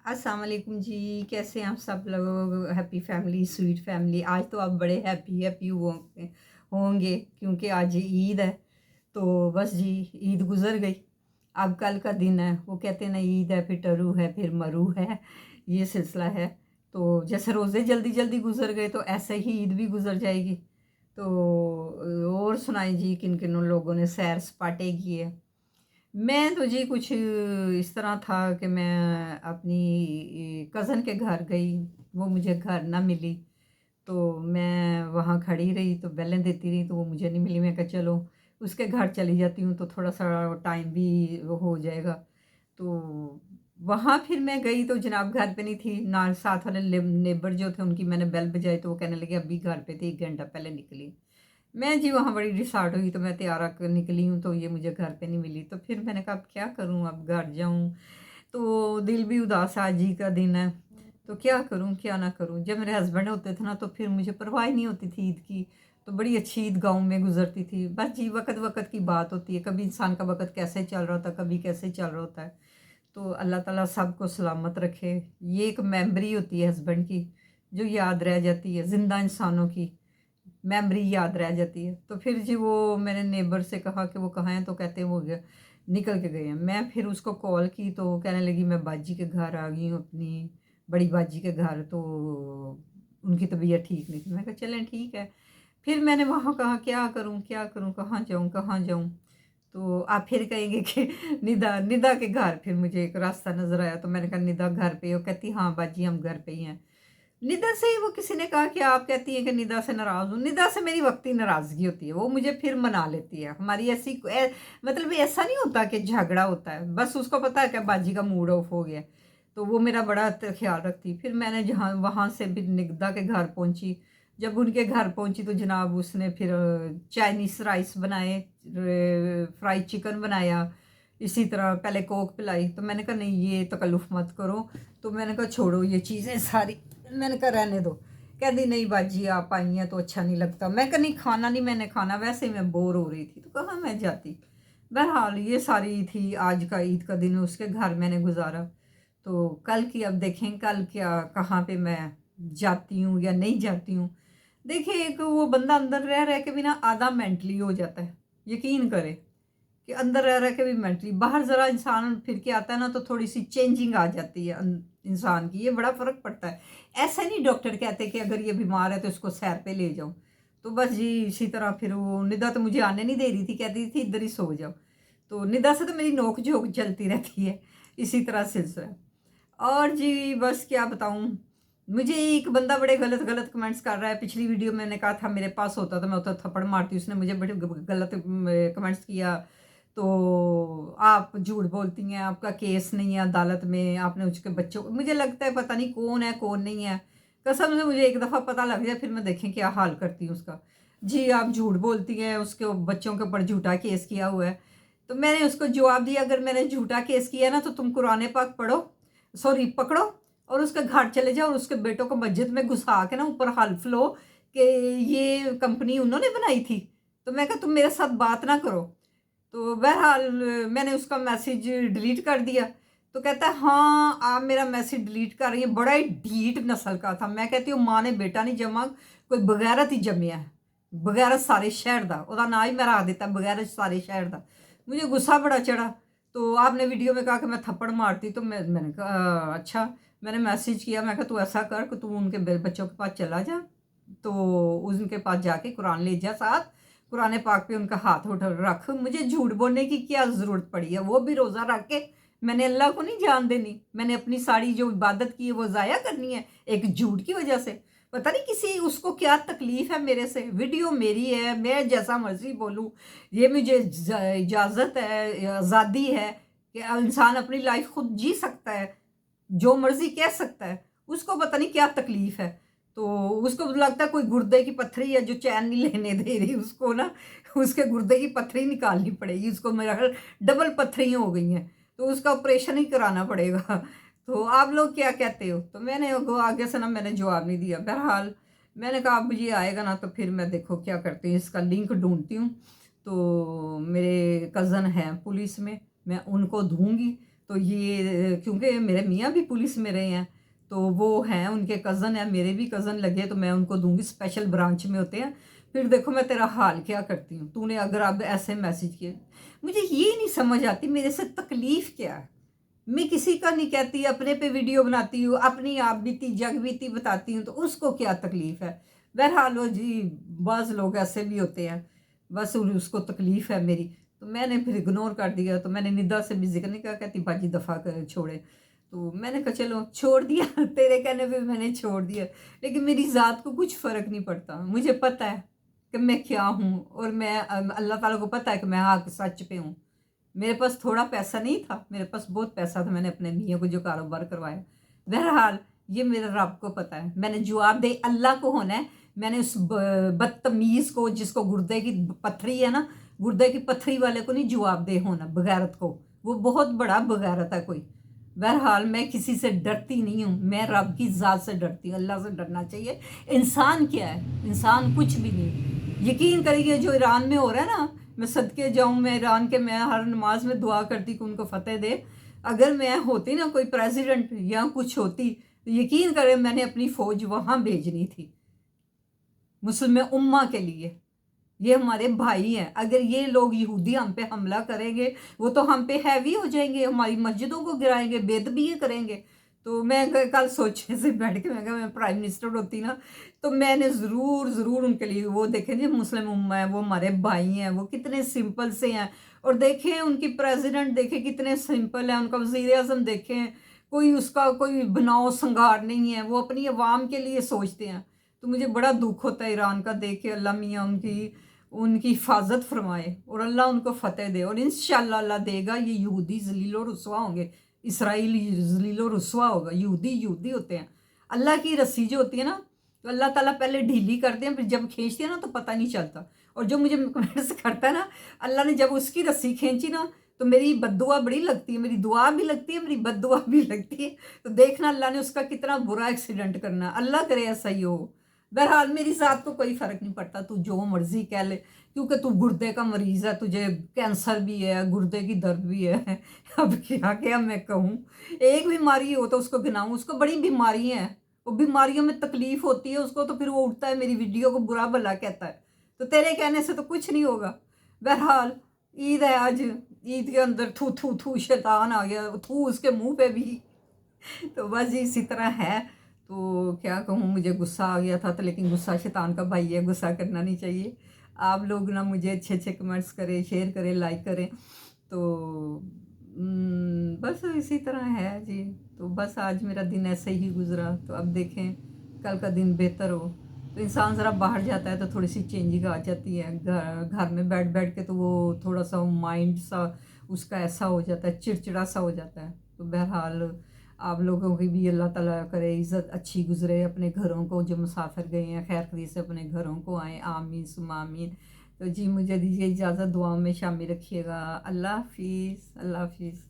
अस्सलाम वालेकुम जी। कैसे हैं आप सब लोग? Happy family, sweet family. आज तो आप बड़े हैप्पी हैप्पी होंगे क्योंकि आज ईद है। तो बस जी, ईद गुज़र गई। अब कल का दिन है। वो कहते हैं ना, ईद है फिर टरू है फिर मरू है, ये सिलसिला है। तो जैसे रोज़े जल्दी जल्दी गुज़र गए तो ऐसे ही ईद भी गुज़र जाएगी। तो और सुनाई जी, किन किन लोगों ने सैर सपाटे किए। मैं तो जी कुछ इस तरह था कि मैं अपनी कज़न के घर गई। वो मुझे घर ना मिली, तो मैं वहाँ खड़ी रही, तो बेलें देती रही, तो वो मुझे नहीं मिली। मैं कहा चलो उसके घर चली जाती हूँ तो थोड़ा सा टाइम भी वो हो जाएगा। तो वहाँ फिर मैं गई तो जनाब घर पे नहीं थी ना। साथ वाले नेबर जो थे उनकी मैंने बेल बजाई तो वो कहने लगे अभी घर पे थे, 1 घंटा पहले निकली। मैं जी वहाँ बड़ी डिसार्ड हुई, तो मैं तैयार होकर निकली हूँ तो ये मुझे घर पे नहीं मिली। तो फिर मैंने कहा अब क्या करूँ, अब घर जाऊँ तो दिल भी उदास है। आज ही का दिन है तो क्या करूँ क्या ना करूँ। जब मेरे हस्बैंड होते थे ना तो फिर मुझे परवाह ही नहीं होती थी ईद की। तो बड़ी अच्छी ईद गाँव में गुजरती थी। बस जी वक्त वक्त की बात होती है, कभी इंसान का वक्त कैसे चल रहा होता है, कभी कैसे चल रहा होता है। तो अल्लाह ताला सबको सलामत रखे। ये एक मेमोरी होती है हस्बैंड की, जो याद रह जाती है। ज़िंदा इंसानों की मेमोरी याद रह जाती है। तो फिर जी वो मैंने नेबर से कहा कि वो कहाँ हैं, तो कहते हैं वो गया निकल के गए हैं। मैं फिर उसको कॉल की तो कहने लगी मैं बाजी के घर आ गई हूँ, अपनी बड़ी बाजी के घर। तो उनकी तबीयत ठीक नहीं थी। मैं कहा चलें ठीक है। फिर मैंने वहाँ कहा क्या करूँ, कहाँ जाऊँ कहाँ जाऊँ। तो आप फिर कहेंगे कि निदा निदा के घर फिर मुझे एक रास्ता नज़र आया। तो मैंने कहा निदा घर पे हो? कहती हाँ बाजी हम घर पे ही हैं। निदा से ही वो किसी ने कहा कि आप कहती हैं कि निदा से नाराज़ हूँ। निदा से मेरी वक़्ती नाराज़गी होती है, वो मुझे फिर मना लेती है। हमारी ऐसी मतलब ऐसा नहीं होता कि झगड़ा होता है, बस उसको पता है कि बाजी का मूड ऑफ हो गया है। तो वो मेरा बड़ा ख्याल रखती है। फिर मैंने जहाँ वहाँ से भी निदा के घर पहुँची। जब उनके घर पहुँची तो जनाब उसने फिर चाइनीज़ राइस बनाए, फ्राई चिकन बनाया। इसी तरह पहले कोक पिलाई। तो मैंने कहा नहीं ये तकल्लुफ़ मत करो। तो मैंने कहा छोड़ो ये चीज़ें सारी। मैंने कहा रहने दो। कहती नहीं बाजी आप आई हैं तो अच्छा नहीं लगता। मैं कहा नहीं खाना नहीं मैंने खाना, वैसे ही मैं बोर हो रही थी। तो कहाँ मैं जाती। बहरहाल ये सारी थी आज का ईद का दिन, उसके घर मैंने गुजारा। तो कल की अब देखें कल क्या कहाँ पे मैं जाती हूँ या नहीं जाती हूँ। देखिए एक वो बंदा अंदर रह रह के भी ना आधा मेंटली हो जाता है। यकीन करें कि अंदर रह रह के भी मेंटली, बाहर ज़रा इंसान फिर के आता है ना तो थोड़ी सी चेंजिंग आ जाती है इंसान की। ये बड़ा फ़र्क पड़ता है। ऐसा नहीं डॉक्टर कहते कि अगर ये बीमार है तो इसको सैर पे ले जाओ। तो बस जी इसी तरह फिर वो निदा तो मुझे आने नहीं दे रही थी, कहती थी इधर ही सो जाओ। तो निदा से तो मेरी नोक झोंक चलती रहती है, इसी तरह सिलसिला। और जी बस क्या बताऊँ। मुझे एक बंदा बड़े गलत गलत कमेंट्स कर रहा है। पिछली वीडियो में मैंने कहा था मेरे पास होता तो मैं उतना थप्पड़ मारती। उसने मुझे बड़े गलत कमेंट्स किया। तो आप झूठ बोलती हैं, आपका केस नहीं है अदालत में, आपने उसके बच्चों को, मुझे लगता है पता नहीं कौन है कौन नहीं है। कसम से मुझे एक दफ़ा पता लग जाए फिर मैं देखें क्या हाल करती हूँ उसका। जी आप झूठ बोलती हैं, उसके बच्चों के ऊपर झूठा केस किया हुआ है। तो मैंने उसको जवाब दिया अगर मैंने झूठा केस किया ना तो तुम कुरान पाक पढ़ो, सॉरी पकड़ो, और उसके घर चले जाओ और उसके बेटों को मस्जिद में घुसा के ना ऊपर हल्फ लो कि ये कंपनी उन्होंने बनाई थी। तो मैं कहा तुम मेरे साथ बात ना करो। तो बहरहाल मैंने उसका मैसेज डिलीट कर दिया। तो कहता है हाँ आप मेरा मैसेज डिलीट कर रही हैं, बड़ा ही ढीठ नस्ल का था। मैं कहती हूँ माँ ने बेटा नहीं जमा, कोई बगैरत ही जमिया है। बगैरत सारे शहर दा ਉਹਦਾ ਨਾਂ ही मेरा आ देता बगैरत सारे शहर दा। मुझे गुस्सा बड़ा चढ़ा। तो आपने वीडियो में कहा कि मैं थप्पड़ मारती। तो मैंने कहा अच्छा। मैंने मैसेज किया, मैं कहा तू ऐसा कर कि तू उनके बच्चों के पास चला जा, तो उनके पास जाके कुरान ले जा साथ, कुरान पाक पे उनका हाथ उठा रख। मुझे झूठ बोलने की क्या ज़रूरत पड़ी है, वो भी रोज़ा रख के मैंने अल्लाह को नहीं जान देनी। मैंने अपनी सारी जो इबादत की है वो ज़ाया करनी है एक झूठ की वजह से। पता नहीं किसी उसको क्या तकलीफ़ है मेरे से। वीडियो मेरी है, मैं जैसा मर्ज़ी बोलूँ, ये मुझे इजाज़त है, आज़ादी है कि इंसान अपनी लाइफ खुद जी सकता है, जो मर्ज़ी कह सकता है। उसको पता नहीं क्या तकलीफ़ है। तो उसको लगता है कोई गुर्दे की पत्थरी है जो चैन नहीं लेने दे रही उसको ना। उसके गुर्दे की पत्थरी निकालनी पड़ेगी उसको, मेरा ख़्याल डबल पत्थरियाँ हो गई हैं, तो उसका ऑपरेशन ही कराना पड़ेगा। तो आप लोग क्या कहते हो? तो मैंने वो आगे से ना मैंने जवाब नहीं दिया। बहरहाल मैंने कहा अब ये आएगा ना तो फिर मैं देखो क्या करती हूँ, इसका लिंक ढूँढती हूँ। तो मेरे कज़न हैं पुलिस में, मैं उनको दूँगी। तो ये क्योंकि मेरे मियाँ भी पुलिस में रहे हैं, तो वो हैं, उनके कज़न हैं, मेरे भी कज़न लगे, तो मैं उनको दूंगी, स्पेशल ब्रांच में होते हैं। फिर देखो मैं तेरा हाल क्या करती हूँ, तूने अगर अब ऐसे मैसेज किए। मुझे ये नहीं समझ आती मेरे से तकलीफ़ क्या है। मैं किसी का नहीं कहती, अपने पे वीडियो बनाती हूँ, अपनी आप बीती जग बीती बताती हूँ, तो उसको क्या तकलीफ़ है। बहरहाल वो जी, बाज़ लोग ऐसे भी होते हैं, बस उसको तकलीफ़ है मेरी, तो मैंने फिर इग्नोर कर दिया। तो मैंने निदा से भी जिक्र नहीं कहा, कहती बाजी दफ़ा कर छोड़े। तो मैंने कहा चलो छोड़ दिया तेरे कहने पे मैंने छोड़ दिया। लेकिन मेरी ज़ात को कुछ फ़र्क नहीं पड़ता, मुझे पता है कि मैं क्या हूँ, और मैं अल्लाह ताला को पता है कि मैं हक सच पे हूँ। मेरे पास थोड़ा पैसा नहीं था, मेरे पास बहुत पैसा था, मैंने अपने मियाँ को जो कारोबार करवाया। बहरहाल ये मेरे रब को पता है, मैंने जवाबदेह अल्लाह को होना है। मैंने उस बदतमीज़ को, जिसको गुर्दे की पत्थरी है ना, गुर्दे की पत्थरी वाले को नहीं जवाबदेह होना, बगैरत को। वो बहुत बड़ा बगैरत है कोई। बहरहाल मैं किसी से डरती नहीं हूँ, मैं रब की ज़ात से डरती हूँ, अल्लाह से डरना चाहिए। इंसान क्या है, इंसान कुछ भी नहीं। यकीन करिए जो ईरान में हो रहा है ना, मैं सदके जाऊँ, मैं ईरान के, मैं हर नमाज में दुआ करती कि उनको फतेह दे। अगर मैं होती ना कोई प्रेसिडेंट या कुछ होती, तो यकीन करें मैंने अपनी फ़ौज वहाँ भेजनी थी, मुस्लिम उम्मा के लिए। ये हमारे भाई हैं, अगर ये लोग यहूदी हम पे हमला करेंगे, वो तो हम पे हैवी हो जाएंगे, हमारी मस्जिदों को गिराएंगे, बेदबी करेंगे। तो मैं कल सोचे से बैठ के, मैं कहा मैं प्राइम मिनिस्टर होती ना, तो मैंने ज़रूर उनके लिए वो देखें जी, मुस्लिम उम्मा है, वो हमारे भाई हैं, वो कितने सिंपल से हैं। और देखें उनकी प्रेसिडेंट, देखें कितने सिंपल है, उनका वज़ीर आज़म देखें, कोई उसका कोई बनाव संगार नहीं है, वो अपनी आवाम के लिए सोचते हैं। तो मुझे बड़ा दुख होता है ईरान का देख के। अल्लाह मियाँ उनकी उनकी हिफाजत फरमाए और अल्लाह उनको फ़तेह दे, और इंशाअल्लाह अल्लाह देगा। ये यहूदी ज़लील और रुसवा होंगे, इसराइली ज़लील और रुसवा होगा। यहूदी होते हैं, अल्लाह की रस्सी जो होती है ना, तो अल्लाह ताला पहले ढीली करते हैं, फिर जब खींचते हैं ना तो पता नहीं चलता। और जो मुझे कमेंट्स करता है ना, अल्लाह ने जब उसकी रस्सी खींची ना, तो मेरी बद्दुआ बड़ी लगती है, मेरी दुआ भी लगती है, मेरी बद्दुआ भी लगती है। तो देखना अल्लाह ने उसका कितना बुरा एक्सीडेंट करना, अल्लाह करे ऐसा ही हो। बहरहाल मेरी ज़ात को कोई फ़र्क नहीं पड़ता, तू जो मर्ज़ी कह ले, क्योंकि तू गुर्दे का मरीज़ है, तुझे कैंसर भी है, गुर्दे की दर्द भी है अब क्या क्या मैं कहूँ। एक बीमारी हो तो उसको गिनाऊँ, उसको बड़ी बीमारी हैं, वो बीमारियों में तकलीफ़ होती है उसको, तो फिर वो उठता है मेरी वीडियो को बुरा भला कहता है। तो तेरे कहने से तो कुछ नहीं होगा। बहरहाल ईद है आज, ईद के अंदर थू थू थू शैतान आ गया, थू उसके मुँह पे भी तो बस इसी तरह है। तो क्या कहूँ, मुझे गुस्सा आ गया था, तो लेकिन गुस्सा शैतान का भाई है, गुस्सा करना नहीं चाहिए। आप लोग ना मुझे अच्छे अच्छे कमेंट्स करें, शेयर करें, लाइक करें। तो बस इसी तरह है जी। तो बस आज मेरा दिन ऐसे ही गुजरा, तो अब देखें कल का दिन बेहतर हो। तो इंसान ज़रा बाहर जाता है तो थोड़ी सी चेंजिंग आ जाती है। घर घर में बैठ बैठ के तो वो थोड़ा सा माइंड सा उसका ऐसा हो जाता है, चिड़चिड़ा सा हो जाता है। तो बहरहाल आप लोगों की भी अल्लाह ताला करे इज़्ज़त अच्छी गुजरे, अपने घरों को, जो मुसाफिर गए हैं खैर खरीद से अपने घरों को आएँ, आमीन सुम्मा आमीन। तो जी मुझे दीजिए इजाज़त, दुआ में शामिल रखिएगा। अल्लाह हाफ़िज़, अल्लाह हाफ़िज़।